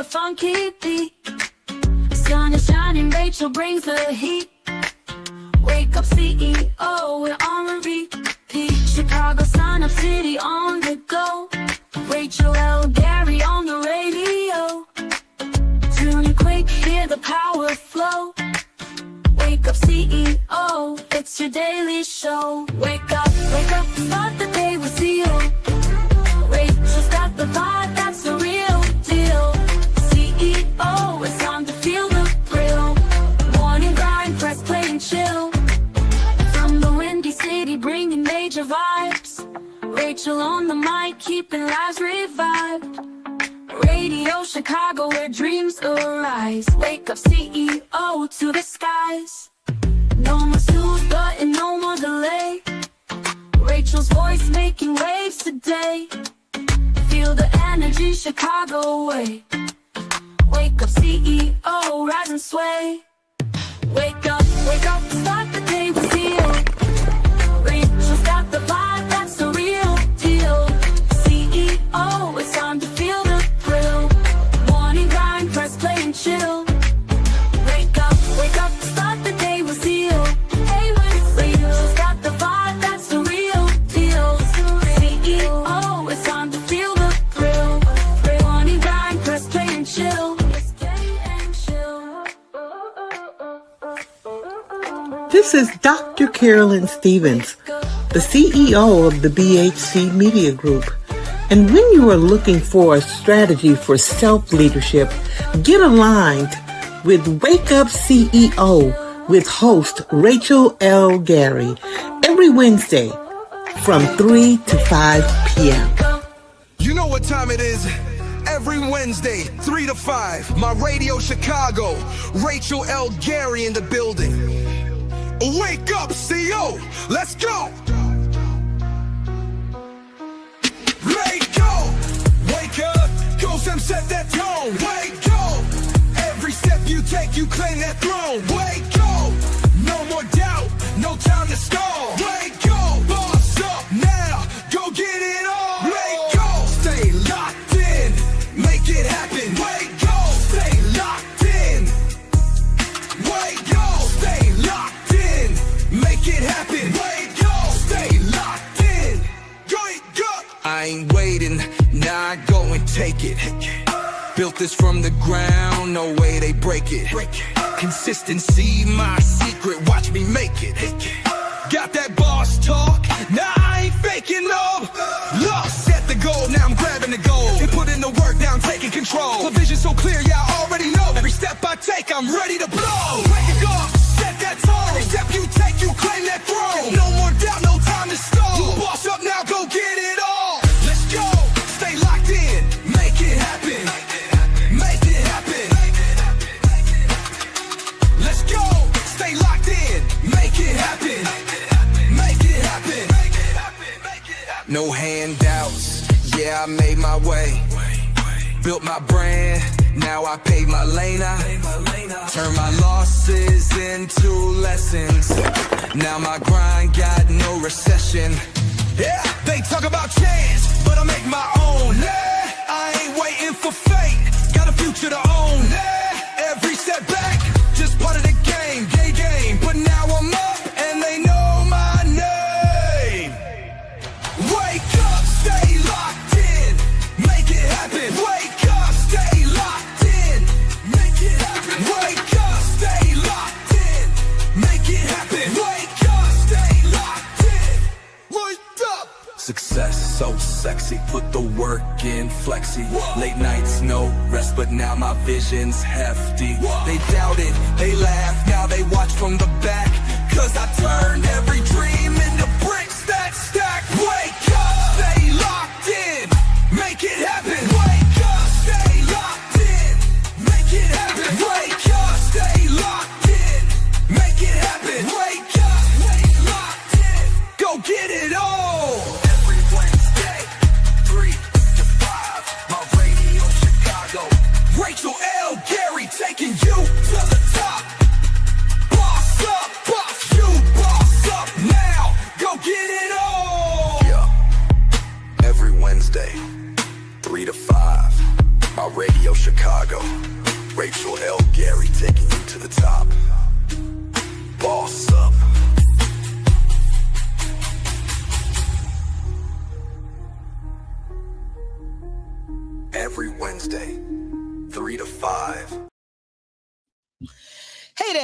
a funky beat. Sun is shining, Rachel brings the heat. Wake up CEO, we're on repeat. Chicago, Sun Up City on the go. Rachel L. Gary on the radio. Tune in quick, hear the power flow. Wake up CEO, it's your daily show. Wake up, start the day with CEO. Rachel's got the vibe, that's the real deal. CEO, it's time to feel the thrill. Morning grind, press play and chill. From the Windy City, bringing major vibes. Rachel on the mic, keeping lives revived. Radio Chicago, where dreams arise. Wake up CEO to the skies. No more snooze button, no more delay. Rachel's voice making waves today. Feel the energy Chicago way. Wake up CEO, rise and sway. Wake up, start the day with CEO. Rachel's got the vibe, that's the real deal. CEO, it's time to feel the thrill. Morning grind, press play and chill. Wake up, start the day with CEO. Hey, Rachel's got the vibe, that's the real deal. CEO, it's time to feel the thrill. Morning grind, press play and chill. This is Dr. Carolyn Stevens, the CEO of the BHC Media Group. And when you are looking for a strategy for self-leadership, get aligned with Wake Up CEO with host Rachel L. Gary every Wednesday from 3 to 5 p.m. You know what time it is? Every Wednesday, 3 to 5, my Radio Chicago, Rachel L. Gary in the building. Wake up, CEO, let's go! Wake up, go Sam, set that tone. Wake up, every step you take, you claim that throne. Wake up, no more doubt, no time to stall. Wake up, boss up now, go get it on. Wake up, stay locked in, make it happen. Wake up, stay locked in. Wake up, stay locked in, make it happen. Wake up, stay locked in. Wake up, I ain't waiting, now I go and take it. Built this from the ground, no way they break it. Consistency, my secret, watch me make it. Got that boss talk, now I ain't faking no. Lost, set the goal, now I'm grabbing the goal. And put in the work, now I'm taking control. The vision so clear, yeah, I already know. Every step I take, I'm ready to blow. Wake up, set that tone. Every step you take, you claim that throne. No more doubt, no time to stall. You boss up now, go get it all. Let's go, stay locked in, make it happen. Make it happen. Let's go, stay locked in, make it happen. Make it happen. No handouts, yeah, I made my way. Built my brand, now I paved my lane out. Turn my losses into lessons. Now my grind got no recession. Yeah, they talk about chance, but I make my own. Yeah, I ain't waiting for fate, got a future to own. Yeah, every setback, just part of the game, gay game. But now I'm up and they know my name. Wake up, stay locked in, make it happen. Wake up, stay locked in, make it happen. Wake up, stay locked in, make it happen. Wake up, stay locked in. Wake up. Success so sexy, put the work in flexi. Late nights, no rest, but now my vision's hefty. They doubted, they laughed, now they watch from the back. Cause I turned every dream into bricks that stack. Wake up, stay locked in, make it happen. Wake up, stay locked in, make it happen. Wake up, stay locked in, make it happen. Wake up, stay locked in, go get it all. Every Wednesday, 3 to 5, my Radio Chicago. Rachel L. Gary taking you to the top. Boss up.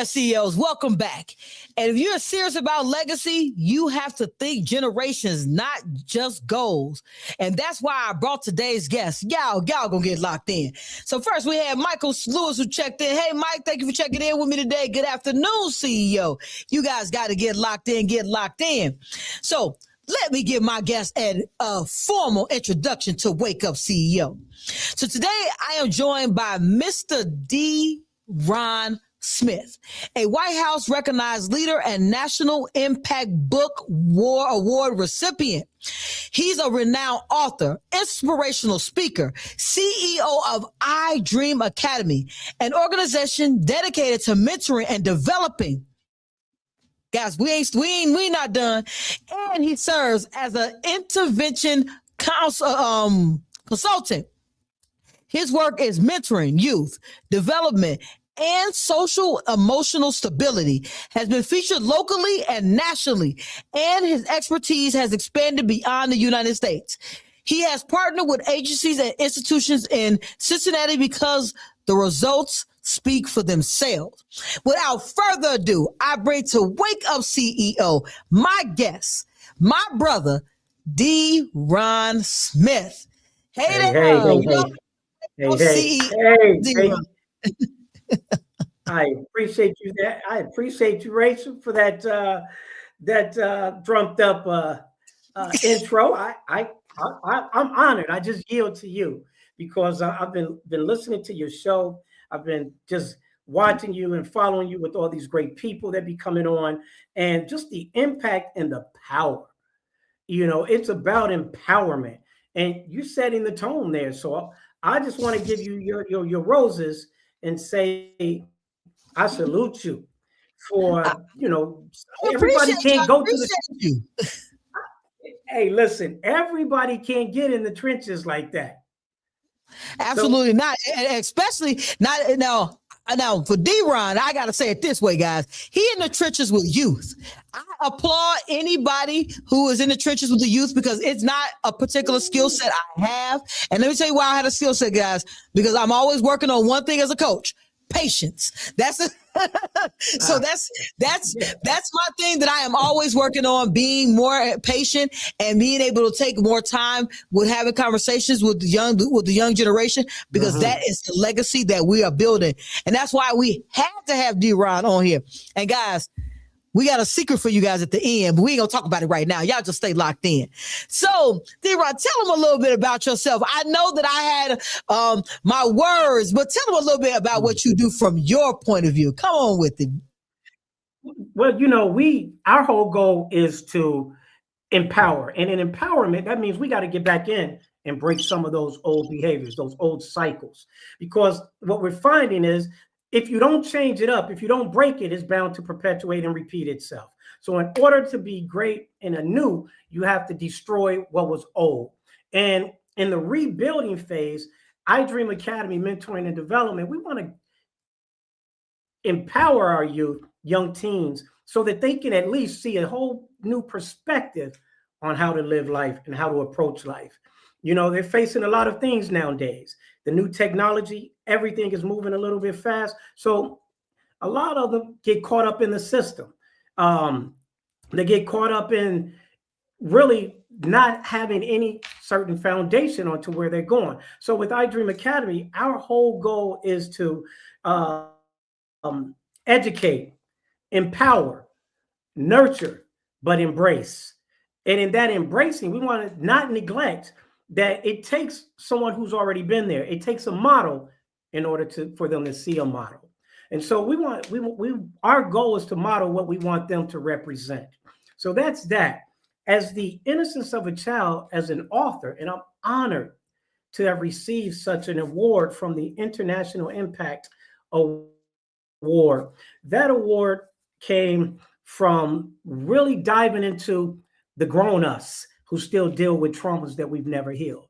CEOs, welcome back. And if you're serious about legacy, you have to think generations, not just goals. And that's why I brought today's guest. Y'all gonna get locked in. So first we have Michael Lewis who checked in. Hey, Mike, thank you for checking in with me today. Good afternoon, CEO. You guys got to get locked in. So let me give my guest a formal introduction to Wake Up CEO. So today I am joined by Mr. D. Ron Smith, a White House recognized leader and National Impact Book Award recipient. He's a renowned author, inspirational speaker, CEO of I Dream Academy, an organization dedicated to mentoring and developing. Guys, we not done. And he serves as an intervention consultant. His work is mentoring youth, development, and social emotional stability, has been featured locally and nationally, and his expertise has expanded beyond the United States. He has partnered with agencies and institutions in Cincinnati because the results speak for themselves. Without further ado, I bring to Wake Up CEO my guest, my brother, D. Ron Smith. Hey, I appreciate you. I appreciate you, Rachel, for that drummed up intro. I'm honored. I just yield to you because I've been listening to your show. I've been just watching you and following you with all these great people that be coming on, and just the impact and the power. It's about empowerment, and you're setting the tone there. So I just want to give you your roses and say I salute you for everybody can't go to the. Hey, listen, everybody can't get in the trenches like that. Absolutely not, especially not now. Now for D-Ron, I gotta say it this way, guys. He in the trenches with youth. I applaud anybody who is in the trenches with the youth because it's not a particular skill set I have. And let me tell you why I had a skill set, guys, because I'm always working on one thing as a coach: patience. So that's my thing that I am always working on, being more patient and being able to take more time with having conversations with the young generation, because that is the legacy that we are building. And that's why we had to have D-Ron on here. And guys, we got a secret for you guys at the end, but we ain't gonna talk about it right now. Y'all just stay locked in. So, D-Ron, tell them a little bit about yourself. I know that I had my words, but tell them a little bit about what you do from your point of view. Come on with it. Well, our whole goal is to empower. And in empowerment, that means we got to get back in and break some of those old behaviors, those old cycles. Because what we're finding is, if you don't change it up, if you don't break it, it's bound to perpetuate and repeat itself. So in order to be great and anew, you have to destroy what was old. And in the rebuilding phase, I Dream Academy Mentoring and Development, we want to empower our youth, young teens, so that they can at least see a whole new perspective on how to live life and how to approach life. They're facing a lot of things nowadays. The new technology, everything is moving a little bit fast. So a lot of them get caught up in the system. They get caught up in really not having any certain foundation onto where they're going. So with I Dream Academy, our whole goal is to educate, empower, nurture, but embrace. And in that embracing, we want to not neglect that it takes someone who's already been there. It takes a model in order for them to see a model. And so our goal is to model what we want them to represent. So that's that. As the innocence of a child, as an author, and I'm honored to have received such an award from the International Impact Award. That award came from really diving into the grown-ups who still deal with traumas that we've never healed.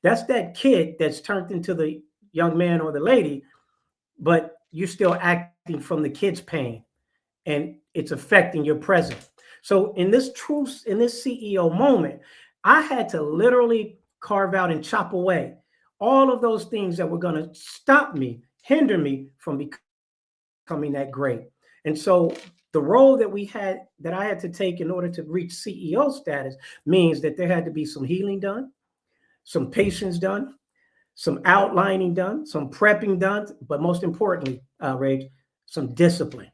That's that kid that's turned into the young man or the lady, but you're still acting from the kid's pain, and it's affecting your present. So in this CEO moment, I had to literally carve out and chop away all of those things that were going to stop me, hinder me from becoming that great. And so the role that I had to take in order to reach CEO status means that there had to be some healing done, some patience done, some outlining done, some prepping done, but most importantly, Rage, some discipline.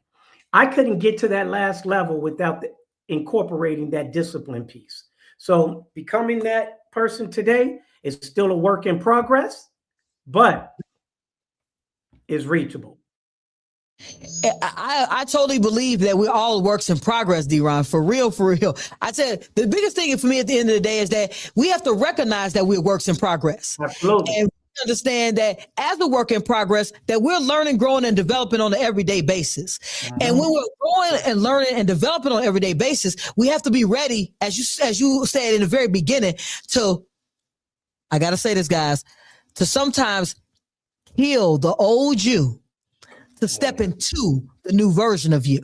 I couldn't get to that last level without incorporating that discipline piece. So becoming that person today is still a work in progress, but is reachable. I totally believe that we're all works in progress, D-Ron, for real, for real. I said the biggest thing for me at the end of the day is that we have to recognize that we're works in progress. Absolutely. And understand that as a work in progress, that we're learning, growing, and developing on an everyday basis. And when we're growing and learning and developing on an everyday basis, we have to be ready, as you said in the very beginning, to, I gotta say this, guys, to sometimes heal the old you to step into the new version of you.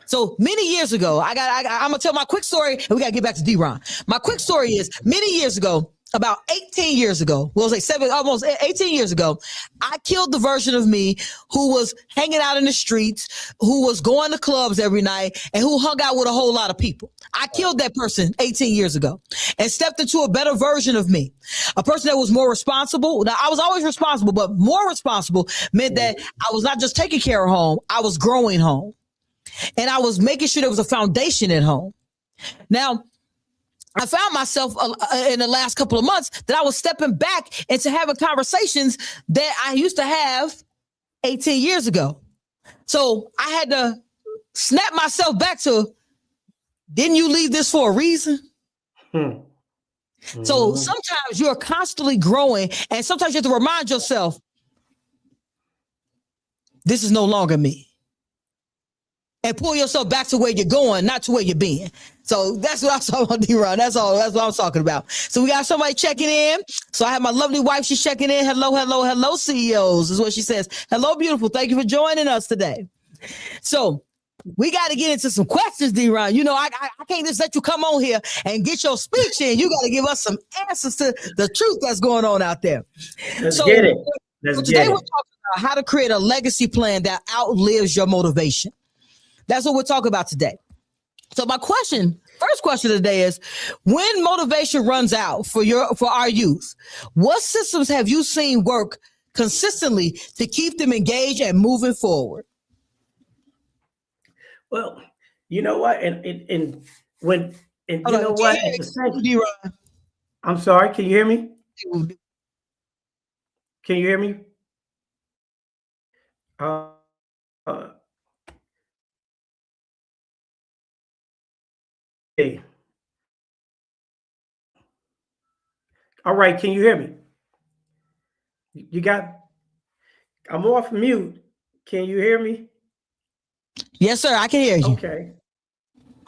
So many years ago, I'm gonna tell my quick story, and we gotta get back to D-Ron. My quick story is many years ago, about 18 years ago, well, say almost 18 years ago, I killed the version of me who was hanging out in the streets, who was going to clubs every night, and who hung out with a whole lot of people. I killed that person 18 years ago and stepped into a better version of me, a person that was more responsible. Now, I was always responsible, but more responsible meant that I was not just taking care of home, I was growing home. And I was making sure there was a foundation at home. Now, I found myself in the last couple of months that I was stepping back into having conversations that I used to have 18 years ago. So I had to snap myself back to, didn't you leave this for a reason? So sometimes you're constantly growing, and sometimes you have to remind yourself, this is no longer me. And pull yourself back to where you're going, not to where you're being. So that's what I'm talking about, D-Ron. That's all. That's what I'm talking about. So we got somebody checking in. So I have my lovely wife. She's checking in. Hello, hello, hello, CEOs is what she says. Hello, beautiful. Thank you for joining us today. So we got to get into some questions, D-Ron. You know, I can't just let you come on here and get your speech in. You got to give us some answers to the truth that's going on out there. Let's get it. Today we're talking about how to create a legacy plan that outlives your motivation. That's what we're talking about today. So my first question of the day is, when motivation runs out for our youth, what systems have you seen work consistently to keep them engaged and moving forward? Well, you know what? I'm sorry, can you hear me? Can you hear me? Hey. All right, can you hear me? I'm off mute. Can you hear me? Yes, sir, I can hear you.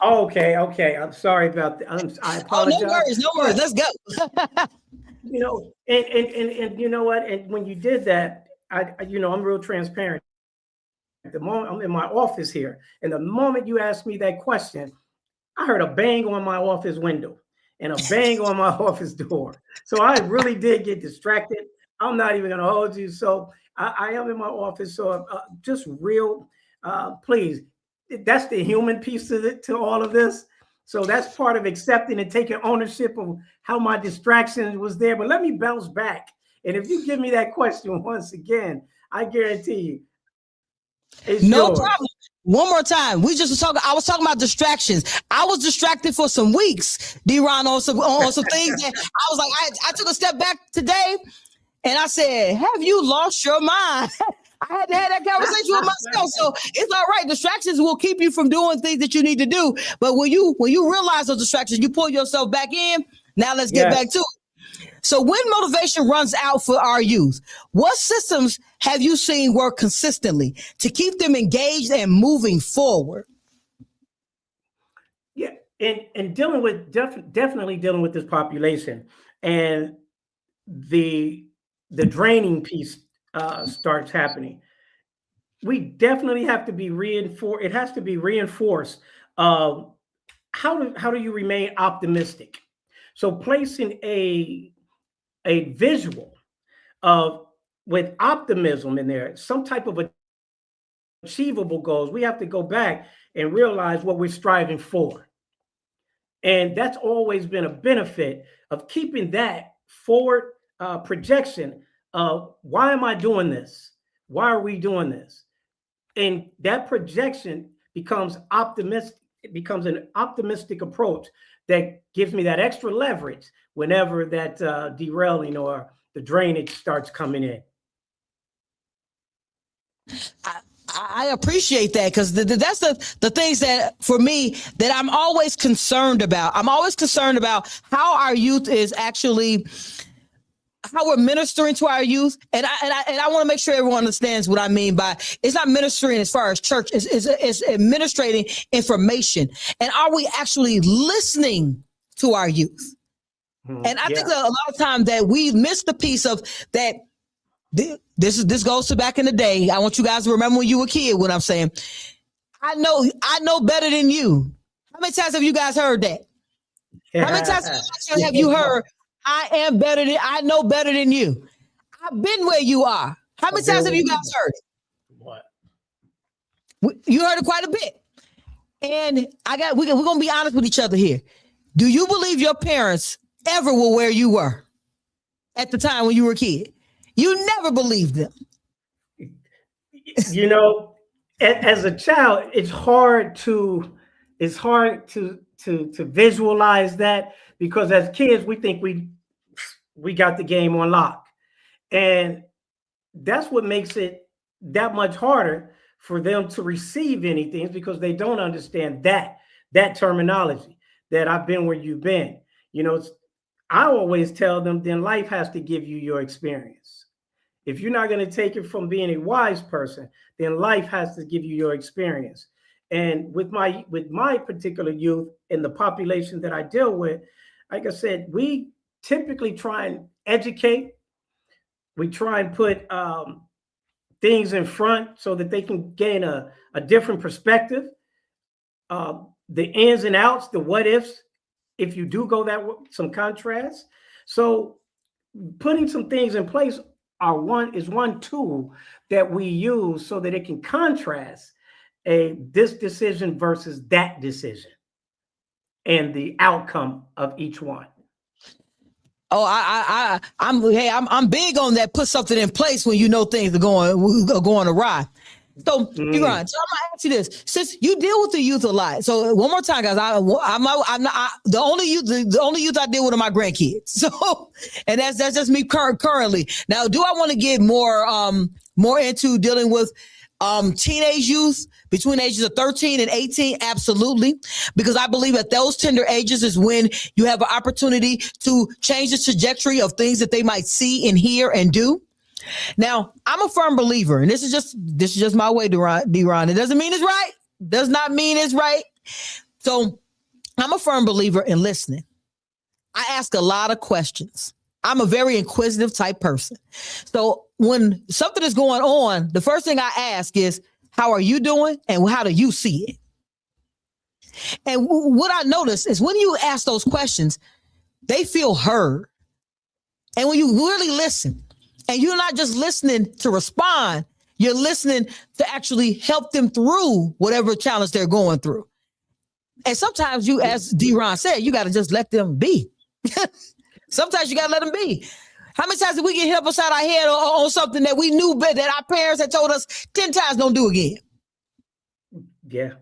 Okay. Okay. I'm sorry about that. I apologize. No worries. Let's go. You know, and you know what? And when you did that, I'm real transparent. At the moment I'm in my office here, and the moment you asked me that question, I heard a bang on my office window and a bang on my office door. So I really did get distracted. I'm not even going to hold you. So I am in my office. So just real, please, that's the human piece to all of this. So that's part of accepting and taking ownership of how my distraction was there. But let me bounce back. And if you give me that question once again, I guarantee you, it's no yours. problem. One more time. I was talking about distractions. I was distracted for some weeks, D-Ron, on some things that I was like, I took a step back today and I said, have you lost your mind? I had to have that conversation with myself. So it's all right. Distractions will keep you from doing things that you need to do. But when you realize those distractions, you pull yourself back in. Now let's get back to it. So when motivation runs out for our youth, what systems have you seen work consistently to keep them engaged and moving forward? Yeah, and dealing with definitely dealing with this population, and the draining piece starts happening. We definitely have to be reinforced. It has to be reinforced. How do you remain optimistic? So placing a visual of with optimism in there, some type of a achievable goals, we have to go back and realize what we're striving for. And that's always been a benefit of keeping that forward projection of why am I doing this? Why are we doing this? And that projection becomes optimistic. It becomes an optimistic approach that gives me that extra leverage whenever that derailing or the drainage starts coming in. I appreciate that, because that's the things that, for me, that I'm always concerned about. I'm always concerned about how our youth is actually, how we're ministering to our youth. And I want to make sure everyone understands what I mean by, it's not ministering as far as church, it's administrating information. And are we actually listening to our youth? And I think that a lot of times that we miss the piece of that. This goes to back in the day. I want you guys to remember when you were a kid, what I'm saying. I know better than you. How many times have you guys heard that? How many times have you heard, I know better than you? I've been where you are. How many times have you guys heard it? What? You heard it quite a bit. And we're gonna be honest with each other here. Do you believe your parents ever were where you were at the time when you were a kid? You never believed them. You know, as a child, it's hard to visualize that, because as kids we think we got the game on lock, and that's what makes it that much harder for them to receive anything, because they don't understand that terminology, that I've been where you've been. You know, I always tell them, then life has to give you your experience. If you're not going to take it from being a wise person, then life has to give you your experience. And with my particular youth and the population that I deal with, like I said, we typically try and educate. We try and put things in front so that they can gain a different perspective. The ins and outs, the what ifs, if you do go that way, some contrast. So putting some things in place is one tool that we use so that it can contrast this decision versus that decision and the outcome of each one. Oh, I'm big on that. Put something in place when you know things are going awry. So, Deron, so I'm gonna ask you this: since you deal with the youth a lot, so one more time, guys, I'm not the only youth I deal with are my grandkids. So, and that's just me currently. Now, do I want to get more into dealing with teenage youth between the ages of 13 and 18? Absolutely. Because I believe at those tender ages is when you have an opportunity to change the trajectory of things that they might see and hear and do. Now, I'm a firm believer, and this is just my way, Deron. It doesn't mean it's right. Does not mean it's right. So I'm a firm believer in listening. I ask a lot of questions. I'm a very inquisitive type person. So when something is going on, the first thing I ask is, how are you doing? And how do you see it? And what I notice is when you ask those questions, they feel heard. And when you really listen, and you're not just listening to respond, you're listening to actually help them through whatever challenge they're going through. And sometimes you, as Deron said, you got to just let them be. Sometimes you got to let them be. How many times did we get hit upside our head on something that we knew better, that our parents had told us 10 times don't do again? Yeah.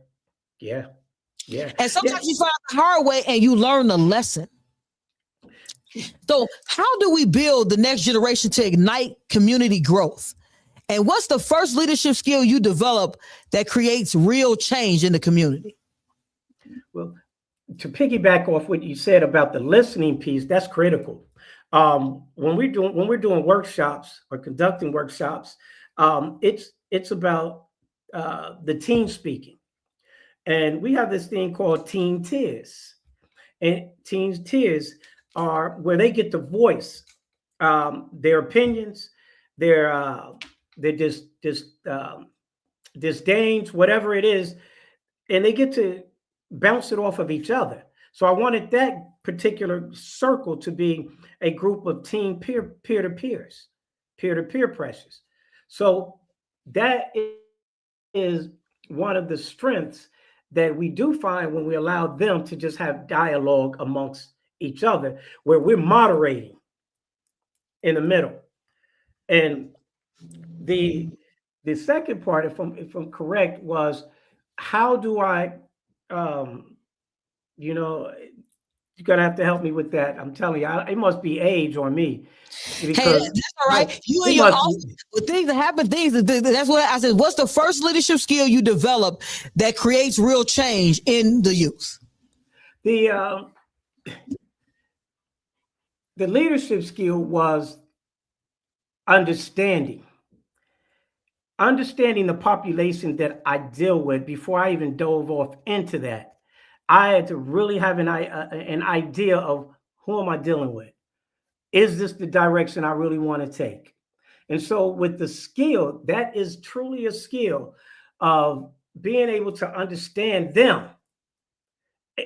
And sometimes you find the hard way and you learn the lesson. So how do we build the next generation to ignite community growth? And what's the first leadership skill you develop that creates real change in the community? Well, to piggyback off what you said about the listening piece, that's critical. When we're doing workshops or conducting workshops, it's about the team speaking. And we have this thing called Teen Tears. And Teen Tears are where they get to voice their opinions, their disdains, whatever it is, and they get to bounce it off of each other. So I wanted that particular circle to be a group of teen peer-to-peer pressures. So that is one of the strengths that we do find when we allow them to just have dialogue amongst each other, where we're moderating in the middle. And the second part, if I'm correct, was how do I, you know, you're gonna have to help me with that. I'm telling you, it must be age on me. Hey, that's all right. You and your office, with things that happen, that's what I said. What's the first leadership skill you develop that creates real change in the youth? The leadership skill was understanding the population that I deal with. Before I even dove off into that, I had to really have an idea of who am I dealing with? Is this the direction I really want to take? And so with the skill, that is truly a skill of being able to understand them,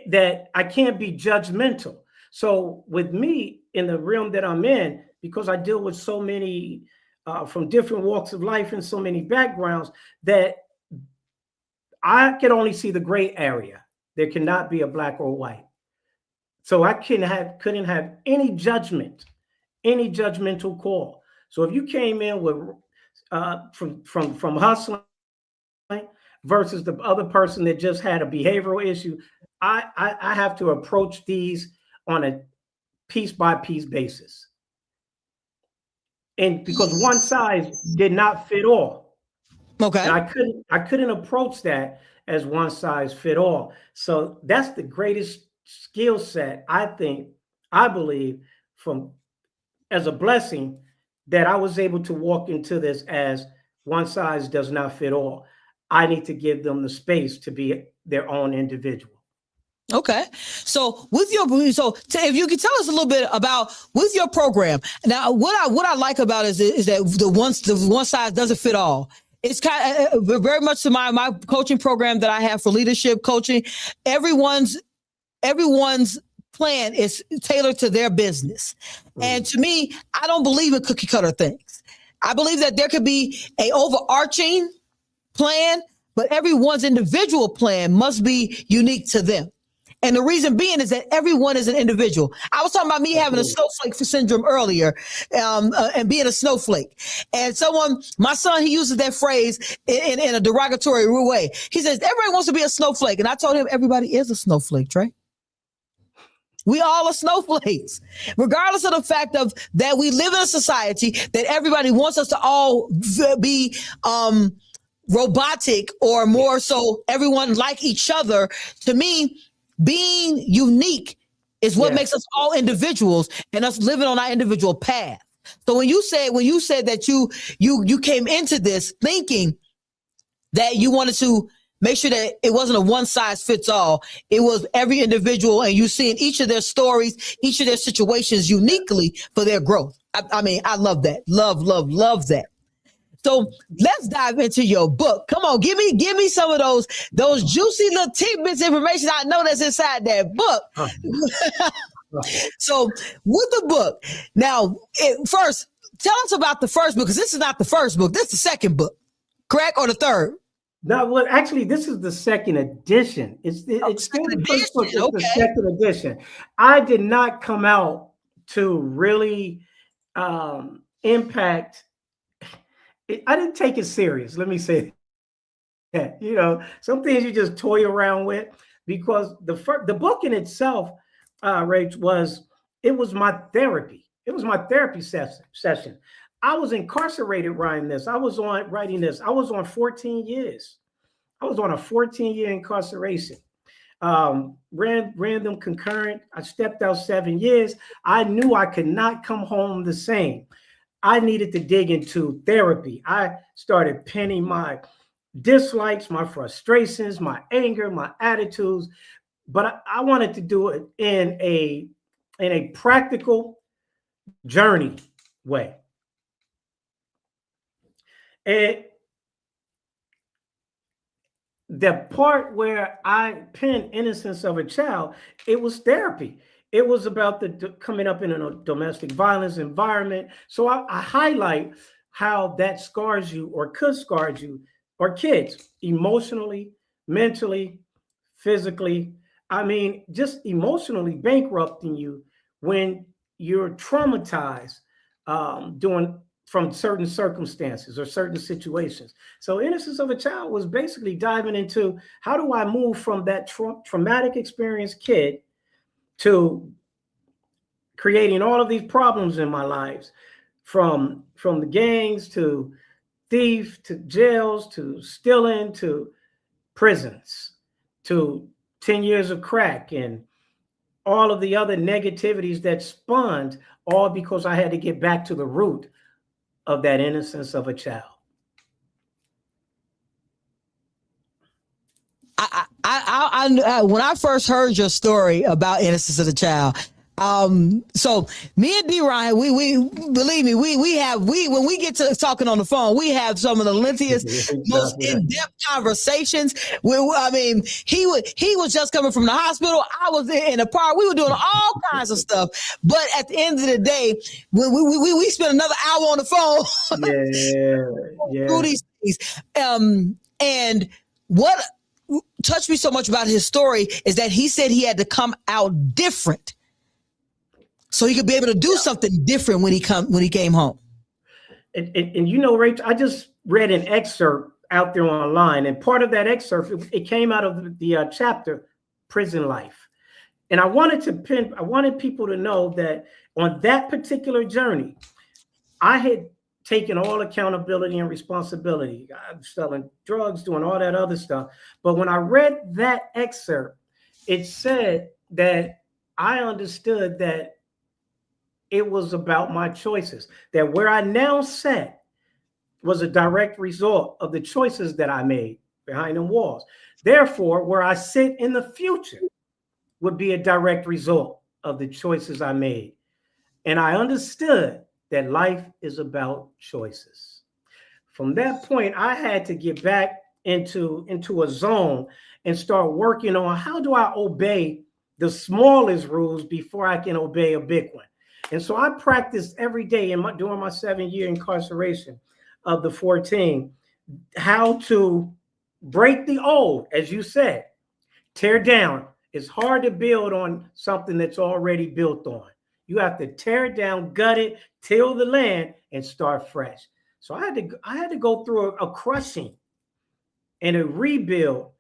that I can't be judgmental. So with me in the realm that I'm in, because I deal with so many from different walks of life and so many backgrounds, that I can only see the gray area. There cannot be a black or white. So I couldn't have any judgment, any judgmental call. So if you came in with from hustling versus the other person that just had a behavioral issue, I have to approach these on a piece by piece basis. And because one size did not fit all. Okay. And I couldn't approach that as one size fit all. So that's the greatest skill set, I believe, as a blessing, that I was able to walk into this as one size does not fit all. I need to give them the space to be their own individual. Okay. So if you could tell us a little bit about with your program. Now, what I like about it is that the one size doesn't fit all. It's kind of very much to my coaching program that I have for leadership coaching. Everyone's plan is tailored to their business. And to me, I don't believe in cookie cutter things. I believe that there could be a overarching plan, but everyone's individual plan must be unique to them. And the reason being is that everyone is an individual. I was talking about me having a snowflake syndrome earlier, and being a snowflake. And my son, he uses that phrase in a derogatory way. He says, everybody wants to be a snowflake. And I told him, everybody is a snowflake, Trey. We all are snowflakes, regardless of the fact of that we live in a society that everybody wants us to all be robotic, or more so everyone like each other. To me, being unique is what makes us all individuals and us living on our individual path. So when you said that you came into this thinking that you wanted to make sure that it wasn't a one size fits all, it was every individual, and you seeing each of their stories, each of their situations uniquely for their growth. I mean, I love that. Love that. So let's dive into your book. Come on, give me some of those juicy little tidbits information I know that's inside that book. So with the book, now first, tell us about the first book, because this is not the first book. This is the second book, correct, or the third? No, well, actually, this is the second edition. It's still the first book. It's the second edition. I did not come out to really impact. I didn't take it serious. Let me say that. You know, some things you just toy around with, because the book in itself, Rach, was my therapy. It was my therapy session. I was incarcerated writing this. I was on 14 years. I was on a 14-year incarceration. Ran them concurrent. I stepped out 7 years. I knew I could not come home the same. I needed to dig into therapy. I started penning my dislikes, my frustrations, my anger, my attitudes, but I wanted to do it in a practical journey way. And the part where I penned Innocence of a Child, it was therapy. It was about coming up in a domestic violence environment. So I highlight how that scars you, or could scar you, or kids, emotionally, mentally, physically. I mean, just emotionally bankrupting you when you're traumatized doing from certain circumstances or certain situations. So Innocence of a Child was basically diving into how do I move from that traumatic experience kid to creating all of these problems in my lives, from the gangs to thief to jails to stealing to prisons to 10 years of crack and all of the other negativities that spawned, all because I had to get back to the root of that innocence of a child. I when I first heard your story about Innocence of the Child, so me and D-Ron, we believe me, when we get to talking on the phone, we have some of the lengthiest, most in-depth conversations. I mean, he was just coming from the hospital. I was in the park. We were doing all kinds of stuff. But at the end of the day, when we spent another hour on the phone through these things. And what touched me so much about his story is that he said he had to come out different, so he could be able to do something different when he came home. And you know, Rachel, I just read an excerpt out there online, and part of that excerpt, it came out of the chapter Prison Life. And I wanted people to know that on that particular journey, I had taken all accountability and responsibility. I'm selling drugs, doing all that other stuff. But when I read that excerpt, it said that I understood that it was about my choices, that where I now sat was a direct result of the choices that I made behind the walls. Therefore, where I sit in the future would be a direct result of the choices I made. And I understood that life is about choices. From that point, I had to get back into a zone and start working on how do I obey the smallest rules before I can obey a big one. And so I practiced every day during my 7-year incarceration of the 14, how to break the old, as you said, tear down. It's hard to build on something that's already built on. You have to tear it down, gut it, till the land, and start fresh. So I had to go through a crushing and a rebuild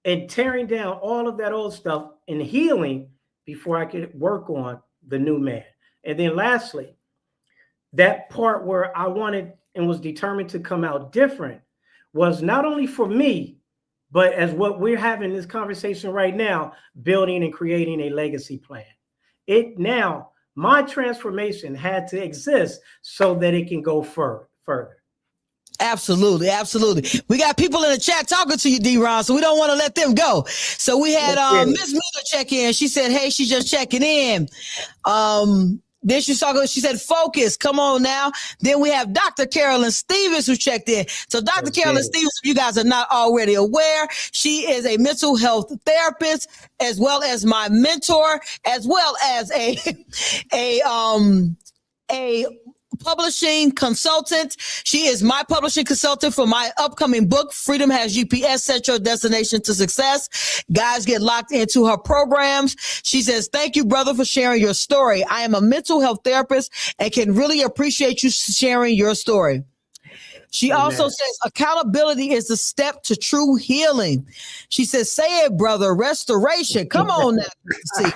and tearing down all of that old stuff and healing before I could work on the new man. And then lastly, that part where I wanted and was determined to come out different was not only for me, but as what we're having this conversation right now, building and creating a legacy plan. My transformation had to exist so that it can go further. Absolutely. Absolutely. We got people in the chat talking to you, D-Ron, so we don't want to let them go. So we had Miss Miller check in. She said, hey, she's just checking in. Then she said, focus, come on now. Then we have Dr. Carolyn Stevens who checked in. So Dr. Carolyn Stevens, if you guys are not already aware, she is a mental health therapist, as well as my mentor, as well as a publishing consultant. She is my publishing consultant for my upcoming book, Freedom Has GPS, Set Your Destination to Success. Guys, get locked into her programs. She says, thank you, brother, for sharing your story. I am a mental health therapist and can really appreciate you sharing your story. She also says accountability is the step to true healing. She says, say it, brother, restoration. Come on now. See,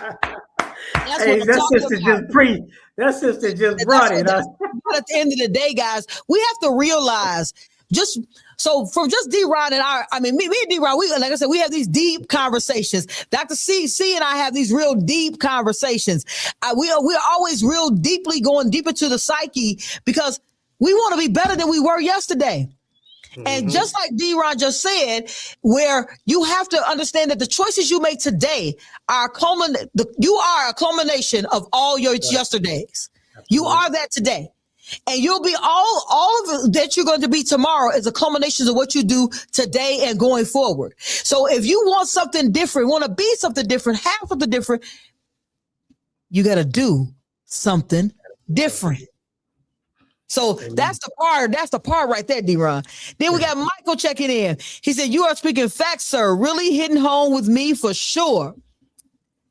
that sister just brought it. At the end of the day, guys, we have to realize from D-Ron and me and D-Ron, like I said, we have these deep conversations. Dr. C and I have these real deep conversations. We're always real deeply going deep into the psyche because we want to be better than we were yesterday. And just like D-Ron just said, where you have to understand that the choices you make today you are a culmination of all your yesterdays. Absolutely. You are that today. And you'll be all of that you're going to be tomorrow is a culmination of what you do today and going forward. So if you want something different, want to be something different, have something different, you got to do something different. So that's the part. That's the part right there, D-Ron. Then we got Michael checking in. He said, "You are speaking facts, sir. Really hitting home with me for sure."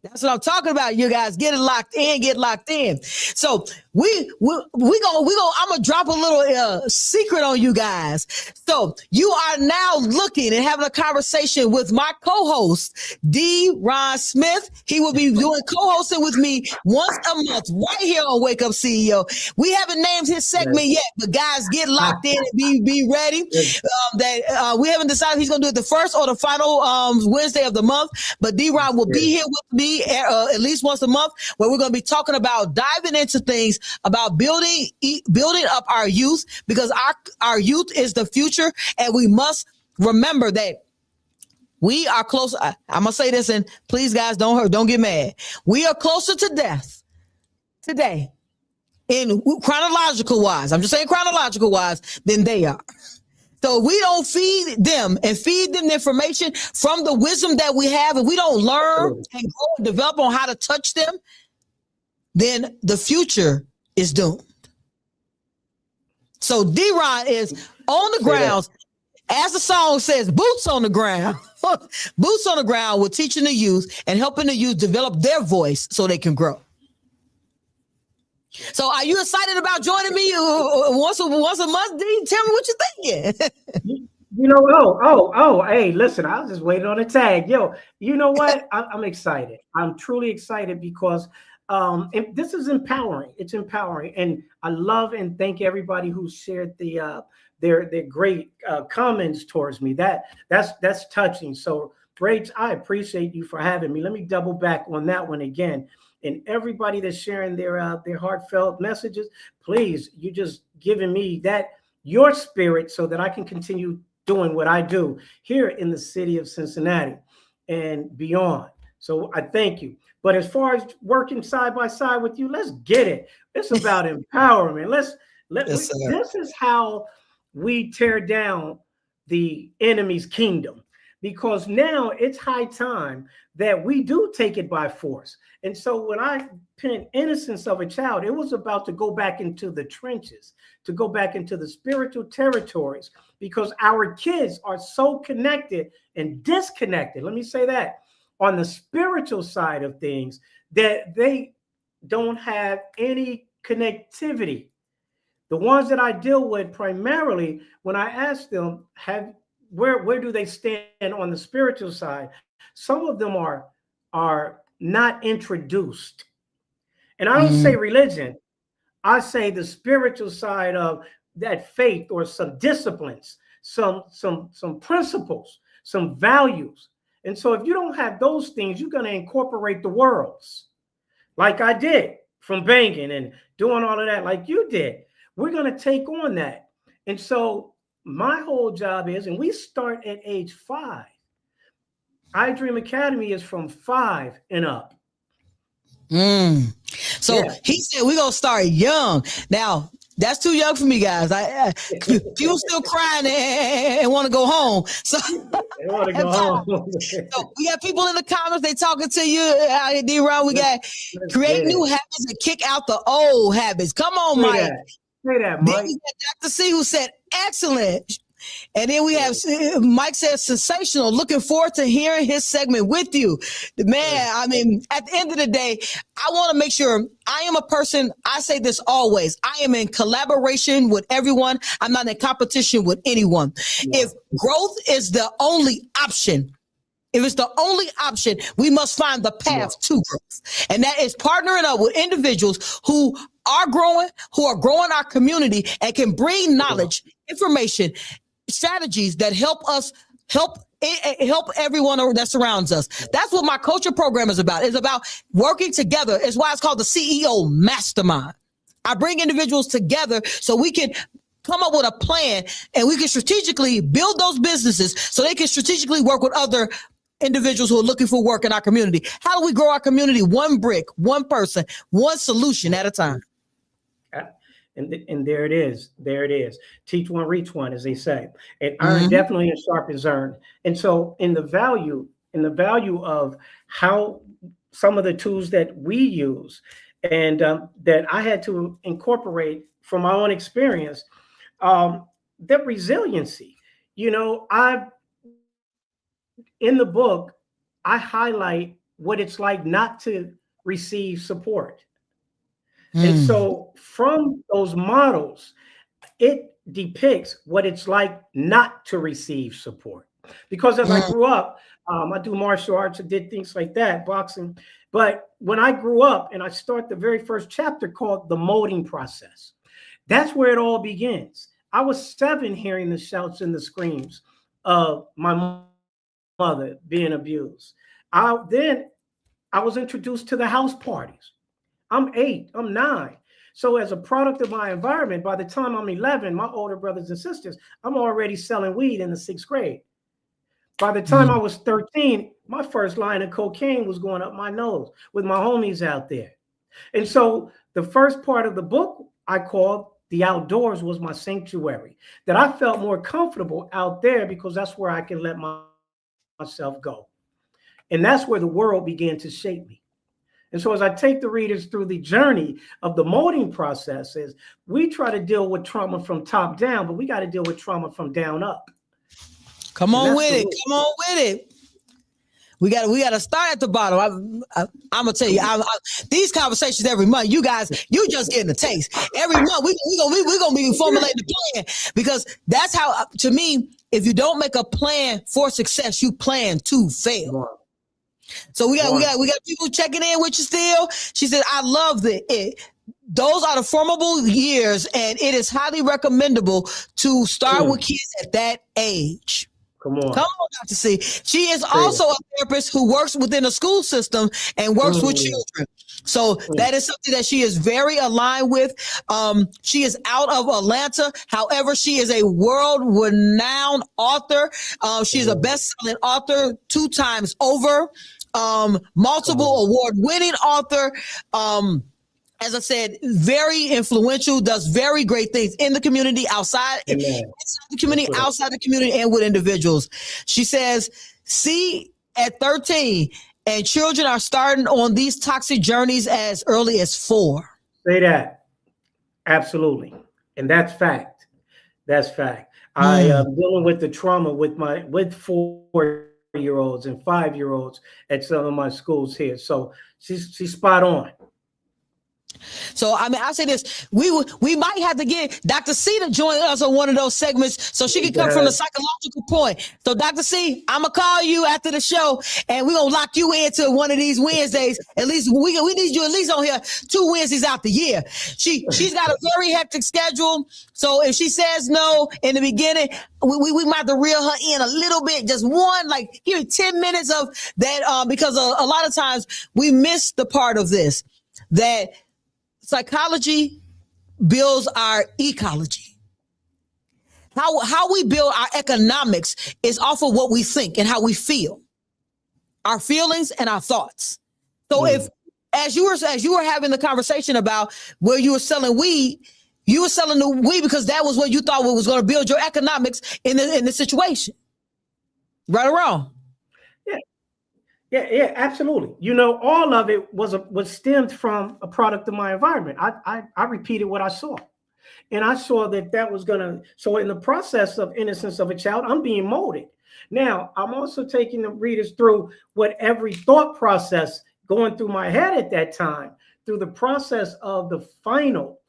That's what I'm talking about. You guys get it locked in. Get locked in. So we go. I'm gonna drop a little secret on you guys. So you are now looking and having a conversation with my co-host D-Ron Smith. He will be doing co-hosting with me once a month right here on Wake Up CEO. We haven't named his segment yet, but guys, get locked in and be ready. We haven't decided he's gonna do it the first or the final Wednesday of the month, but D-Ron will be here with me at least once a month, where we're going to be talking about diving into things about building up our youth, because our youth is the future, and we must remember that we are close. I'm gonna say this, and please, guys, don't get mad. We are closer to death today, in chronological wise. I'm just saying chronological wise than they are. So we don't feed them the information from the wisdom that we have, and we don't learn and grow and develop on how to touch them, then the future is doomed. So D-Ron is on the ground, as the song says, boots on the ground. Boots on the ground with teaching the youth and helping the youth develop their voice so they can grow. So are you excited about joining me once a month? D? Tell me what you're thinking. Hey, listen, I was just waiting on a tag. Yo, you know what? I'm excited. I'm truly excited because this is empowering. It's empowering. And I love and thank everybody who shared their great comments towards me. That's touching. So great. I appreciate you for having me. Let me double back on that one again. And everybody that's sharing their heartfelt messages, please, you just giving me your spirit so that I can continue doing what I do here in the city of Cincinnati and beyond. So I thank you. But as far as working side by side with you, let's get it. It's about empowerment. This is how we tear down the enemy's kingdom, because now it's high time that we do take it by force. And so when I penned Innocence of a Child, it was about to go back into the trenches, to go back into the spiritual territories, because our kids are so connected and disconnected. Let me say that on the spiritual side of things, that they don't have any connectivity. The ones that I deal with primarily, when I ask them, where do they stand on the spiritual side? Some of them are not introduced. And I don't say religion. I say the spiritual side of that faith, or some disciplines, some principles, some values. And so if you don't have those things, you're going to incorporate the worlds like I did, from banging and doing all of that like you did. We're going to take on that. And so my whole job is, and we start at age 5. iDream Academy is from 5 and up. So he said we're going to start young. Now, that's too young for me, guys. People still crying and want to go home. So they want to go home. So we got people in the comments. They talking to you, D-Ron. We got create new habits and kick out the old habits. Come on, Mike. Say that, Mike. Then we got Dr. C, who said excellent. And then we have Mike says sensational. Looking forward to hearing his segment with you. Man, I mean, at the end of the day, I want to make sure I am a person. I say this always. I am in collaboration with everyone. I'm not in competition with anyone. Yeah. If growth is the only option, if it's the only option, we must find the path to growth. And that is partnering up with individuals who are growing our community and can bring knowledge, information, strategies that help everyone that surrounds us. That's what my culture program is about. It's about working together. It's why it's called the CEO Mastermind. I bring individuals together so we can come up with a plan and we can strategically build those businesses so they can strategically work with other individuals who are looking for work in our community. How do we grow our community? One brick, one person, one solution at a time. And there it is. There it is. Teach one, reach one, as they say. And iron definitely as sharp as iron. And so in the value of how some of the tools that we use and that I had to incorporate from my own experience, the resiliency. You know, in the book, I highlight what it's like not to receive support. And so from those models, it depicts what it's like not to receive support. Because as I grew up, I do martial arts, I did things like that, boxing. But when I grew up, and I start the very first chapter called The Molding Process, that's where it all begins. I was 7 hearing the shouts and the screams of my mother being abused. Then I was introduced to the house parties. I'm 8, I'm 9. So as a product of my environment, by the time I'm 11, my older brothers and sisters, I'm already selling weed in the 6th grade. By the time I was 13, my first line of cocaine was going up my nose with my homies out there. And so the first part of the book I called The Outdoors was my sanctuary, that I felt more comfortable out there because that's where I can let myself go. And that's where the world began to shape me. And so as I take the readers through the journey of the molding processes, we try to deal with trauma from top down, but we got to deal with trauma from down up. Come on with it. Come on with it. We got to start at the bottom. I'm gonna tell you, these conversations every month. You guys, you just getting a taste. Every month we gonna be formulating the plan, because that's how. To me, if you don't make a plan for success, you plan to fail. So we got people checking in with you still. She said, "I love it. Those are the formidable years, and it is highly recommendable to start with kids at that age." Come on, Dr. C. She is also a therapist who works within a school system and works with children. So that is something that she is very aligned with. She is out of Atlanta. However, she is a world-renowned author. She is a best-selling author 2 times over, multiple award-winning author. As I said, very influential, does very great things in the community, inside the community, outside the community, and with individuals. She says, see, at 13, and children are starting on these toxic journeys as early as 4. Say that. Absolutely. And that's fact. That's fact. I am dealing with the trauma with 4-year-olds and 5-year-olds at some of my schools here. So she's spot on. So, I mean, I say this, we might have to get Dr. C to join us on one of those segments so she can come from a psychological point. So, Dr. C, I'm going to call you after the show, and we're going to lock you into one of these Wednesdays. At least we need you at least on here 2 Wednesdays out the year. She's got a very hectic schedule. So if she says no in the beginning, we might have to reel her in a little bit, just one, like give me 10 minutes of that, because a lot of times we miss the part of this, that psychology builds our ecology. How we build our economics is off of what we think and how we feel, our feelings and our thoughts. So if, as you were having the conversation about where you were selling weed, you were selling the weed because that was what you thought was going to build your economics in the situation. Right or wrong? Yeah, absolutely. You know, all of it was stemmed from a product of my environment. I repeated what I saw, and I saw that was gonna. So in the process of innocence of a child, I'm being molded. Now I'm also taking the readers through what every thought process going through my head at that time, through the process of the final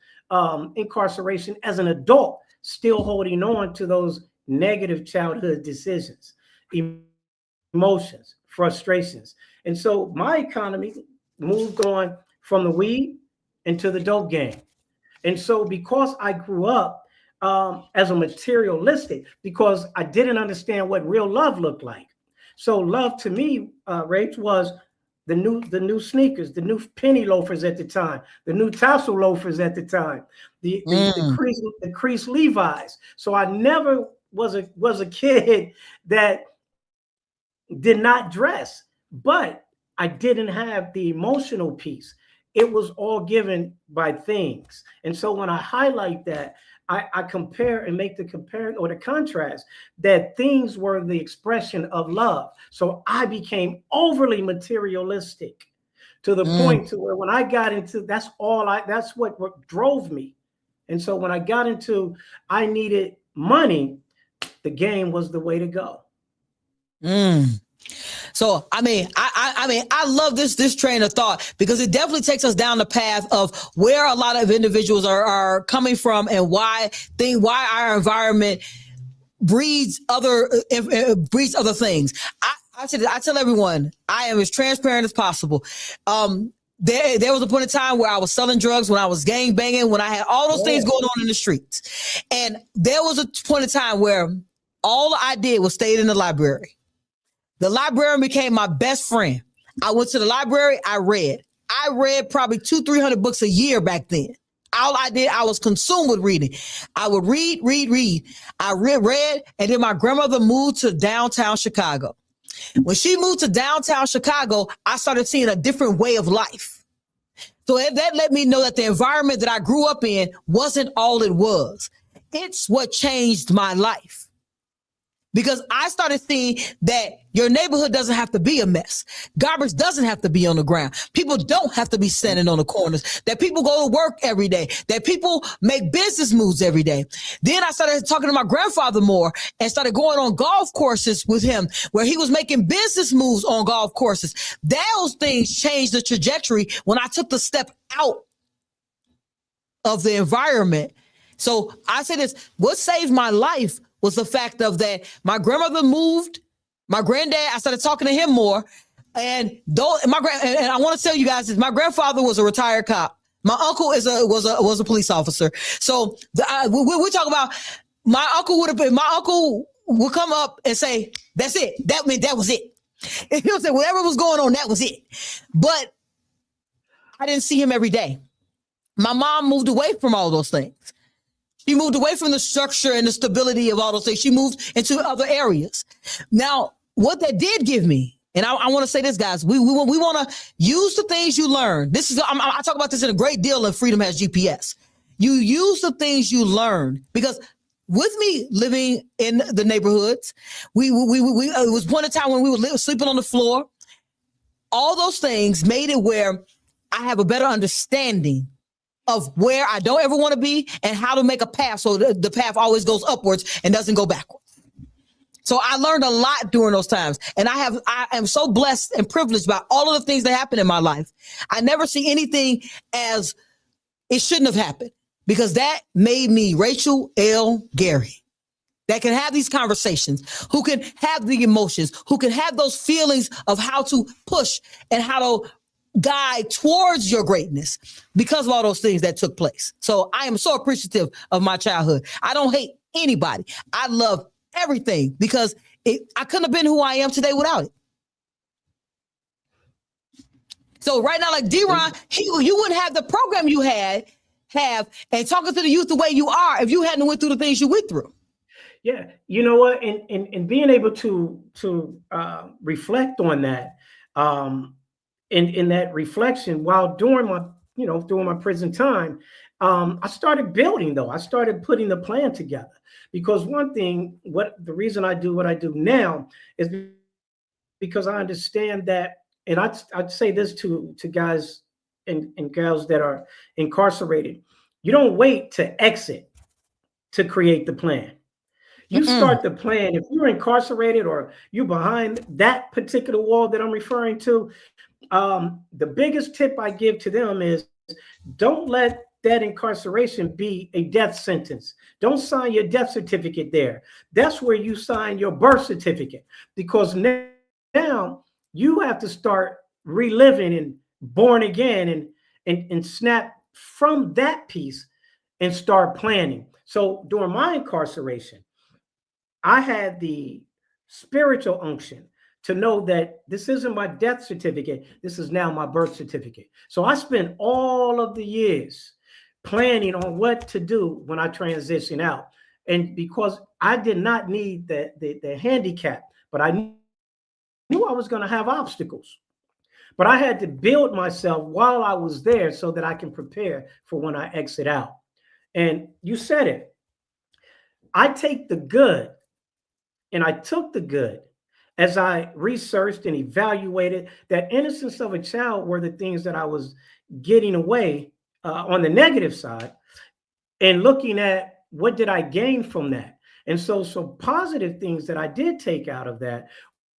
incarceration as an adult, still holding on to those negative childhood decisions, emotions, frustrations. And so my economy moved on from the weed into the dope game. And so because I grew up as a materialistic, because I didn't understand what real love looked like. So love to me, Rach, was the new sneakers, the new penny loafers at the time, the new tassel loafers at the time, the creased Levi's. So I never was a kid that did not dress, but I didn't have the emotional piece. It was all given by things. And so when I highlight that, I compare and make the comparison or the contrast that things were the expression of love. So I became overly materialistic to the point to where when I got into, that's what drove me And so when I got into, I needed money, the game was the way to go. So I mean, I love this train of thought, because it definitely takes us down the path of where a lot of individuals are coming from, and why our environment breeds other things. I tell everyone, I am as transparent as possible. There was a point in time where I was selling drugs, when I was gang banging, when I had all those things going on in the streets. And there was a point in time where all I did was stay in the library. The librarian became my best friend. I went to the library. I read probably 200-300 books a year back then. All I did, I was consumed with reading. I would read. I read, and then my grandmother moved to downtown Chicago. When she moved to downtown Chicago, I started seeing a different way of life. So that let me know that the environment that I grew up in wasn't all it was. It's what changed my life. Because I started seeing that your neighborhood doesn't have to be a mess. Garbage doesn't have to be on the ground. People don't have to be standing on the corners. That people go to work every day. That people make business moves every day. Then I started talking to my grandfather more, and started going on golf courses with him, where he was making business moves on golf courses. Those things changed the trajectory when I took the step out of the environment. So I say this, what saved my life was the fact of that my grandmother moved, my granddad, I started talking to him more. And and I want to tell you guys this, my grandfather was a retired cop. My uncle was a police officer. So we talk about, my uncle would come up and say, that's it. That meant that was it. And he'll say, whatever was going on, that was it. But I didn't see him every day. My mom moved away from all those things. She moved away from the structure and the stability of all those things. She moved into other areas. Now, what that did give me, and I want to say this, guys, we want to use the things you learn. I talk about this in a great deal in Freedom Has GPS. You use the things you learn, because with me living in the neighborhoods, it was one time when we were sleeping on the floor. All those things made it where I have a better understanding of where I don't ever want to be, and how to make a path so the path always goes upwards and doesn't go backwards. So I learned a lot during those times, and I am so blessed and privileged by all of the things that happened in my life. I never see anything as it shouldn't have happened, because that made me Rachel L. Gary, that can have these conversations, who can have the emotions, who can have those feelings of how to push and how to guide towards your greatness, because of all those things that took place. So I am so appreciative of my childhood. I don't hate anybody. I love everything, because I couldn't have been who I am today without it. So right now, like D-Ron, you wouldn't have the program you have and talking to the youth the way you are if you hadn't went through the things you went through. Yeah, you know what, and being able to reflect on that, in that reflection while during my prison time, I started building, though. I started putting the plan together, because one thing, the reason I do what I do now is because I understand that, and I'd say this to guys and girls that are incarcerated: you don't wait to exit to create the plan. You start the plan. If you're incarcerated or you're behind that particular wall that I'm referring to, the biggest tip I give to them is, don't let that incarceration be a death sentence. Don't sign your death certificate there. That's where you sign your birth certificate, because now you have to start reliving and born again and snap from that piece and start planning. So during my incarceration, I had the spiritual unction to know that this isn't my death certificate. This is now my birth certificate. So I spent all of the years planning on what to do when I transition out. And because I did not need the handicap, but I knew I was going to have obstacles. But I had to build myself while I was there so that I can prepare for when I exit out. And you said it. I take the good, and I took the good as I researched and evaluated that innocence of a child were the things that I was getting away on the negative side. and looking at what did I gain from that. And so some positive things that I did take out of that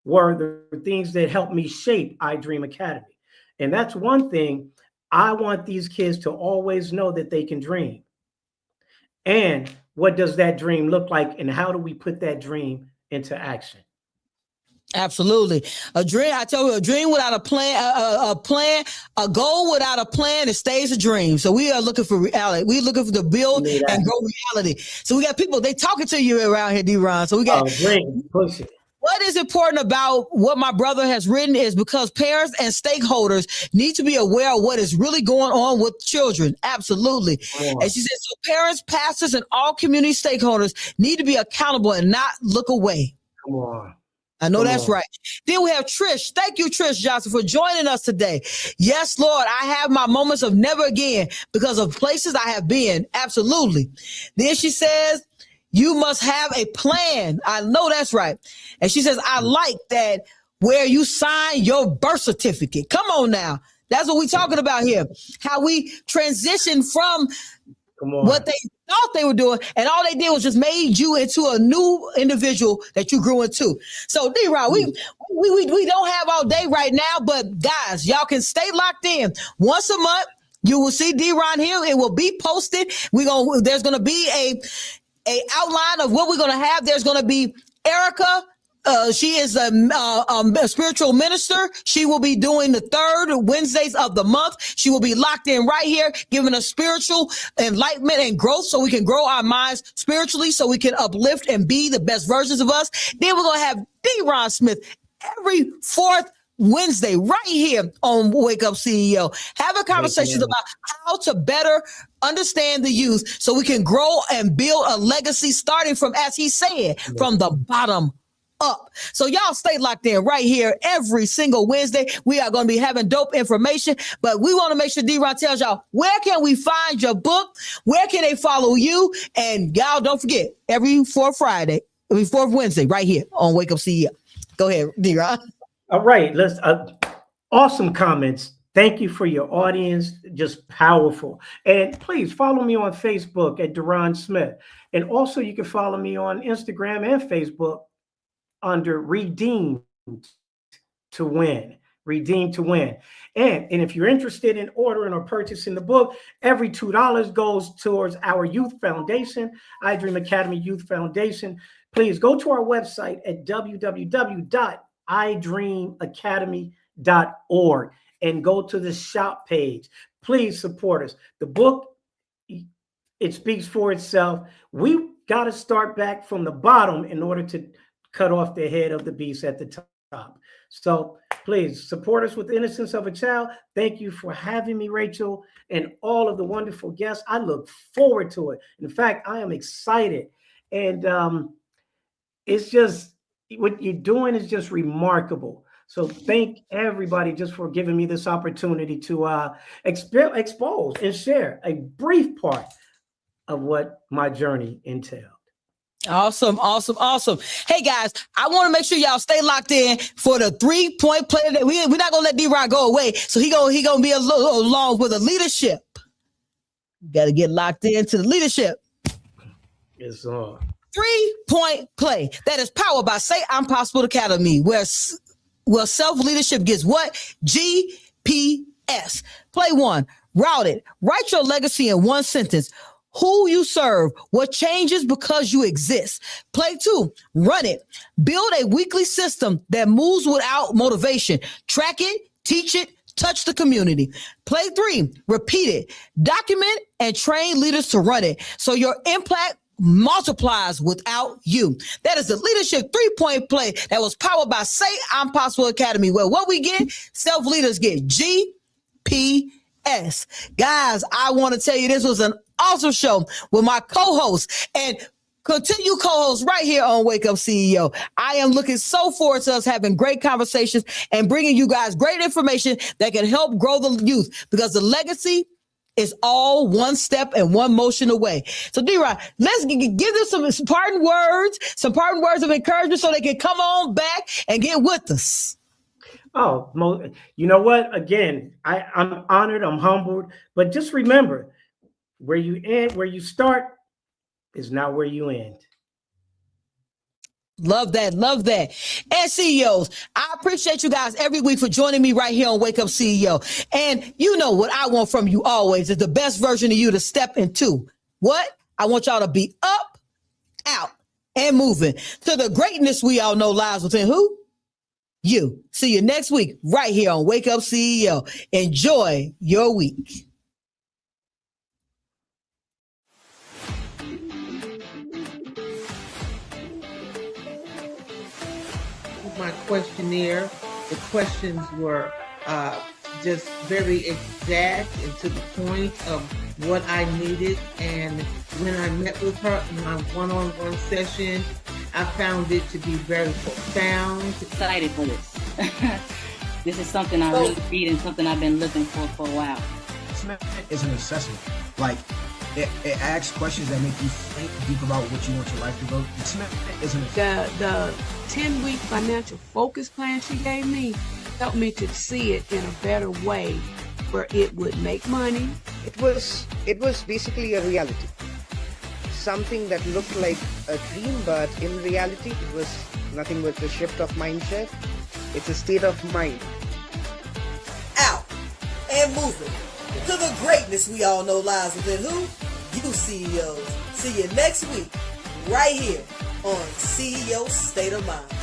were the things that helped me shape iDream Academy. And that's one thing. I want these kids to always know that they can dream. And what does that dream look like? And how do we put that dream into action? Absolutely. A dream, I tell you, a dream without a plan, a goal without a plan, it stays a dream. So we are looking for reality. We're looking for the build and grow reality. So we got people, they talking to you around here, D-Ron. So we got push it. What is important about what my brother has written is because parents and stakeholders need to be aware of what is really going on with children. Absolutely. And she said, so parents, pastors, and all community stakeholders need to be accountable and not look away. Come on. I know that's right. Then we have Trish. Thank you, Trish Johnson, for joining us today. Yes, Lord, I have my moments of never again because of places I have been. Absolutely. Then she says, you must have a plan. I know that's right. And she says, I like that where you sign your birth certificate. Come on now. That's what we're talking about here. How we transition from what they thought they were doing, and all they did was just made you into a new individual that you grew into. So D-Ron, we don't have all day right now, but guys, y'all can stay locked in. Once a month, you will see D-Ron here. It will be posted. There's gonna be a outline of what we're gonna have. There's gonna be Erica. She is a spiritual minister. She will be doing the third Wednesdays of the month. She will be locked in right here, giving us spiritual enlightenment and growth so we can grow our minds spiritually, so we can uplift and be the best versions of us. Then we're going to have D-Ron Smith every fourth Wednesday right here on Wake Up CEO, having conversations about how to better understand the youth so we can grow and build a legacy starting from, as he said, from the bottom up. So y'all stay locked in right here every single Wednesday. We are going to be having dope information, but we want to make sure D-Ron tells y'all, where can we find your book? Where can they follow you? And y'all don't forget, every fourth Wednesday right here on Wake Up CEO. Go ahead, D-Ron. All right. Let's awesome comments. Thank you for your audience. Just powerful. And please follow me on Facebook at Deron Smith. And also you can follow me on Instagram and Facebook under Redeem to Win. Redeem to Win. And if you're interested in ordering or purchasing the book, every $2 goes towards our youth foundation, iDream Academy Youth Foundation. Please go to our website at www.idreamacademy.org and go to the shop page. Please support us. The book, it speaks for itself. We got to start back from the bottom in order to cut off the head of the beast at the top. So please support us with the innocence of a child. Thank you for having me, Rachel, and all of the wonderful guests. I look forward to it. In fact, I am excited. And it's just, what you're doing is just remarkable. So thank everybody just for giving me this opportunity to expose and share a brief part of what my journey entailed. Awesome. Hey guys, I want to make sure y'all stay locked in for the 3-point play. We're not gonna let D-Ron go away. So he gonna be along with the leadership. You gotta get locked into the leadership. It's on. 3-point play that is powered by Say I'm Possible Academy, where self-leadership gets what? GPS. Play 1. Route it. Write your legacy in one sentence. Who you serve, what changes because you exist. Play 2, run it. Build a weekly system that moves without motivation. Track it, teach it, touch the community. Play 3, repeat it. Document and train leaders to run it so your impact multiplies without you. That is the leadership 3-point play that was powered by Say I'm Possible Academy, where what we get, self-leaders get GPS. Guys, I want to tell you, this was an awesome show with my co-host and continue co-host right here on Wake Up CEO. I am looking so forward to us having great conversations and bringing you guys great information that can help grow the youth, because the legacy is all one step and one motion away. So D-Ron, let's give them some parting words of encouragement so they can come on back and get with us. Oh, you know what? Again, I'm honored, I'm humbled, but just remember, Where you end, where you start is not where you end. Love that. Love that. And CEOs, I appreciate you guys every week for joining me right here on Wake Up CEO. And you know what I want from you always is the best version of you to step into. What? I want y'all to be up, out, and moving to the greatness we all know lies within who? You. See you next week right here on Wake Up CEO. Enjoy your week. My questionnaire. The questions were just very exact and to the point of what I needed. And when I met with her in my one-on-one session, I found it to be very profound. Excited for this. This is something I really need and something I've been looking for a while. Assessment is an assessment. Like, it asks questions that make you think deep about what you want your life to go. Assessment is an assessment. The 10-week financial focus plan she gave me helped me to see it in a better way where it would make money. It was basically a reality. Something that looked like a dream, but in reality it was nothing but a shift of mindset. It's a state of mind. Out and moving to the greatness we all know lies within who? You CEOs. See you next week right here on CEO State of Mind.